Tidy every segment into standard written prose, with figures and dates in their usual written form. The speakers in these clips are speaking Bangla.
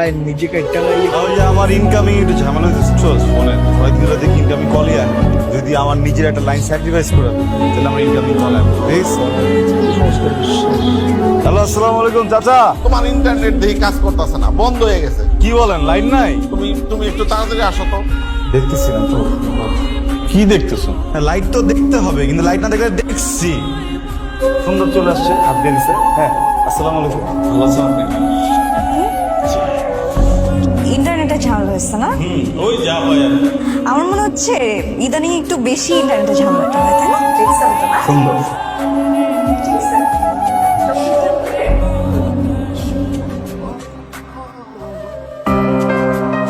লাইন নিজে কেটে লাগাই ওই যে আমার ইনকামিং একটু ঝামেলা হচ্ছে চল ফোনে কয়েকদিন ধরে দেখি ইনকামিং কলই আয় যদি আমার নিজের একটা লাইন স্যাক্রিফাইস করে তাহলে আমার ইনকামিং কল আসবে প্লিজ। হ্যালো আসসালামু আলাইকুম চাচা। তোমার ইন্টারনেট দেখি কাজ করতেছে না, বন্ধ হয়ে গেছে। কি বলেন লাইন নাই? তুমি একটু তাড়াতাড়ি আসো তো। দেখতেছি না তো। কি দেখতেছো? লাইট তো দেখতে হবে কিন্তু লাইট না দেখলে দেখছি। সুন্দর চলে আসছে হাত দিয়ে দিছে। হ্যাঁ আসসালামু আলাইকুম। ভালো আছেন আপনি? ইন্টারনেটে ঝামেলা হয়েছে না? ওই যা হয় আর কি। আমার মনে হচ্ছে ইদানিং একটু বেশি ইন্টারনেটে ঝামেলাটা হয়, তাই না? সুন্দর।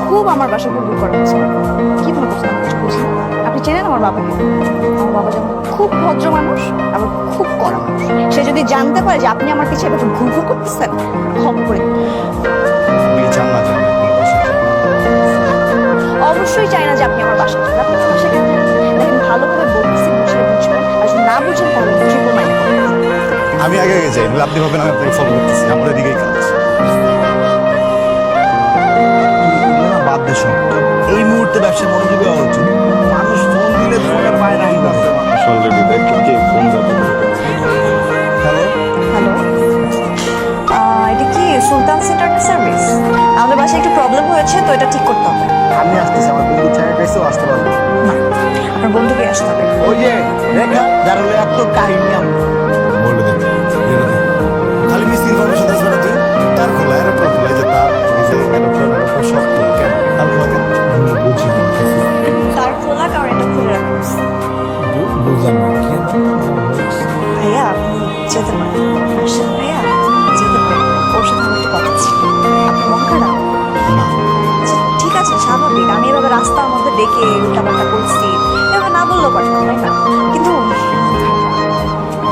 খুব আমার বাসা বুক করা হচ্ছে। কি মনে করছেন আমার কিছু বুঝি? আপনি চেনেন আমার বাবাকে? আমার বাবা যেমন খুব ভদ্র মানুষ, আবার খুব কড়া মানুষ। সে যদি জানতে পারে যে আপনি আমার পিছিয়ে এভাবে ঘুরঘুর করতেছেন, খবর করে দিন। আপনি কি চান না জানেন আপনার বাসায় যান? অবশ্যই চাই না যে আপনি আমার বাসায় যান। আপনি আমার বাসায় কেন যান? দেখেন ভালোভাবে বলতেছি, বুঝলে বুঝবেন, আর যদি না বুঝেন তাহলে ট্রিপল মাইন্ড করবেন। আমি আগে আগে যাই নাহলে আপনি ভাবেন আমি আপনাকে ফলো করতেছি। আমার এদিকেই কাজ। বাদ দে শোন। এই মুহূর্তে ব্যবসায় মনোযোগী হওয়া উচিত। মানুষ ফোন দিলে ফোনে পায় না আমি পাবো। অলরেডি দেখি কে ফোন যাবে। হ্যালো হ্যালো, এটা কি সুলতান ইন্টারনেট সার্ভিস? আমাদের বাসায় একটু প্রবলেম হয়েছে, তো এটা ঠিক করতে হবে। আমি আসতেছি, আমার বন্ধু ছায়া খাইছেও আসতে পারবো না, আপনার বন্ধুকে আসতে হবে। ওই যে রেখা যার হলো এত কাহিনী আমি বলে দেন খালি মিস ইনফরমেশন আসবে না তুই তার খোলা এরপর খোলা যে তার নিজে এরপর সব খোলা কেন তার খোলা কেন আমি বুঝি না তার খোলা কারণ এটা খুলে রাখা হয়েছে। বুঝলাম না কি ভাইয়া আপনি যেতে পারেন। আসেন ভাইয়া, যেতে পারেন। ওর সাথে আমার একটু কথা ছিল। আপনার মন খারাপ? না আচ্ছা, ঠিক আছে, স্বাভাবিক। আমি এভাবে রাস্তার মধ্যে ডেকে উল্টাপাল্টা বলছি, এভাবে না বললেও পারতাম, তাই না? কিন্তু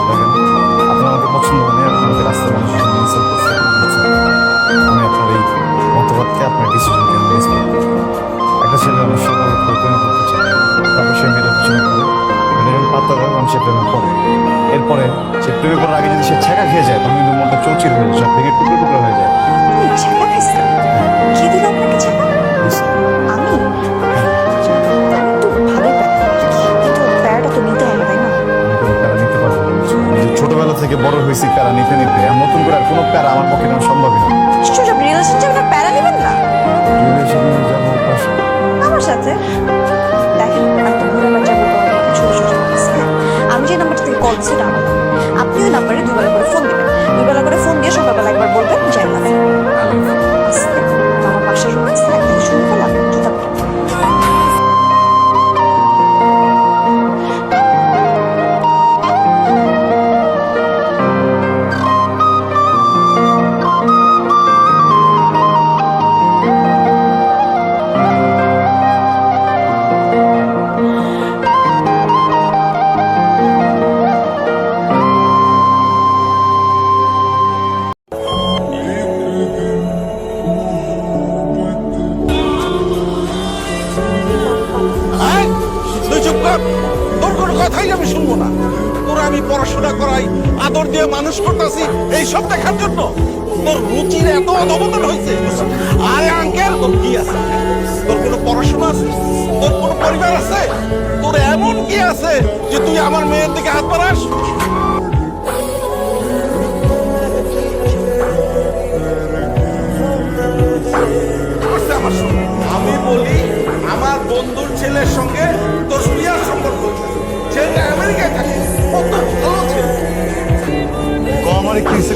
দেখেন আপনার আমাকে পছন্দ হয় না আপনি আমাকে রাস্তার মানুষের সঙ্গে ইনসাল্ট করছেন আমি আপনার এই মতবাদকে আপনার ডিসিশনকে আমি রেসপেক্ট করি একটা ছেলে আমার সঙ্গে আমার প্রেম করতে চায় তারপর সে মেয়েটা পিছনে করে মেয়ের পাত্তা দেয় মানুষ সে প্রেমে পড়ে এরপরে সে প্রেমে পড়ার আগে যদি সে ছেঁকা খেয়ে যায় তখন কিন্তু মনটা চৌচির হয়ে যায় সব ভেঙে টুকরো টুকরো হয়ে যায় আপনি ছেঁকা খাইছেন? কে দিল আপনাকে ছেঁকা? আমি? একটু ভালোই প্যারা, কিন্তু প্যারাটা তো নিতে হবে, তাই না? আমি কোনো প্যারা নিতে পারবো না আমি যে ছোটবেলা থেকে বড় হয়েছি প্যারা নিতে নিতে আর নতুন করে আর কোনো প্যারা আমার পক্ষে নেওয়া সম্ভবই না নিশ্চয় সব রিলেশনশিপে প্যারা নেবেন না রিলেশনে যাবো পাশে আমার সাথে। দেখেন আমি তো ঘুরে আমার যাবো ছোট ছোট আছে। আমি যে নাম্বারটা থেকে কল দিচ্ছি এটা আমার। আপনি ওই নাম্বারে দুবেলা করে ফোন দেবেন। দুবেলা করে ফোন দিয়ে সকালবেলা একবার বলবেন যে আমি আমার পাশের রুম আছে, একদিন শুরু করলাম জুতা পরে। এই, তুই চুপ কর। তোর কোনো কথাই আমি শুনবো না। তোর আমি পড়াশোনা করাই, আদর দিয়ে মানুষ করতেছি এই সব দেখার জন্য তোর রুচির এত অধপতন হয়েছে। আরে আঙ্কেল, তোর কি আছে? তোর কোনো পড়াশোনা আছে? তোর কোনো পরিবার আছে? তোর এমন কি আছে যে তুই আমার মেয়ের দিকে হাত বাড়াস? করছে আমার সঙ্গে। আমি বলি আমার বন্ধুর ছেলের সঙ্গে তোর বিয়ার সম্পর্ক হয়েছে। ছেলেটা আমেরিকায় থাকে, কত ভালো ছেলে। আমার কি হয়েছে